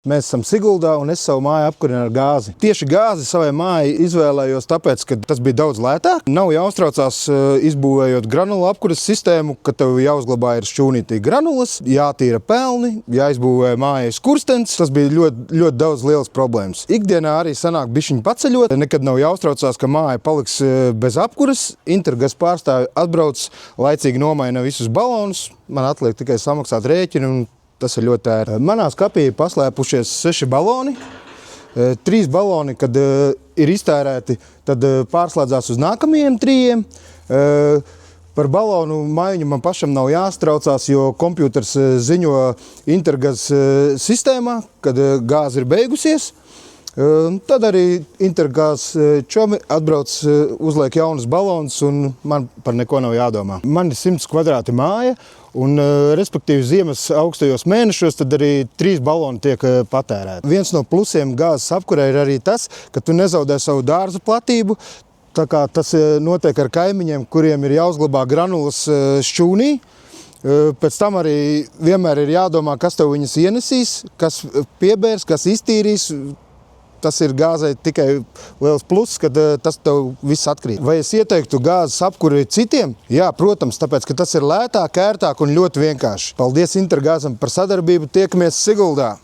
Mēs esam Siguldā un es savu māju apkurinu ar gāzi. Tieši gāzi savai mājai izvēlējos tāpēc, ka tas bija daudz lētāk. Nav jāuztraucās izbūvējot granulu apkuras sistēmu, ka tev jāuzglabā ir šķūnītī granulas, jātīra pelni, jāizbūvē mājai skurstenis. Tas bija ļoti daudz lielas problēmas. Ikdienā arī sanāk bišķiņu paceļot. Nekad nav jāuztraucās, ka māja paliks bez apkuras. Intergas pārstāvi atbrauc, laicīgi nomaina visus balonus. Man atliek tikai samaksāt rēķinu un tas ir ļoti ērti. Manā skapī ir paslēpušies 6 baloni. 3 baloni, kad ir iztērēti, tad pārslēdzās uz nākamajiem 3. Par balonu maiņu man pašam nav jāstraucās, jo kompjuters ziņo Intergas sistēmā, kad gāze ir beigusies. Tad arī Intergās čomi atbrauc, uzliek jaunus balonus un man par neko nav jādomā. Man ir 100 kvadrāti māja un, respektīvi, ziemas augstajos mēnešos tad arī 3 baloni tiek patērēti. Viens no plusiem gāzes apkurē ir arī tas, ka tu nezaudē savu dārza platību. Tā kā tas notiek ar kaimiņiem, kuriem ir jāuzglabā granulas šķūnī. Pēc tam arī vienmēr ir jādomā, kas tev viņas ienesīs, kas piebērs, kas iztīrīs. Tas ir gāzei tikai liels pluss, kad tas tev viss atkrīt. Vai es ieteiktu gāzes apkuri citiem? Jā, protams, tāpēc, ka tas ir lētāk, ērtāk un ļoti vienkārši. Paldies Intergāzam par sadarbību, tiekamies Siguldā!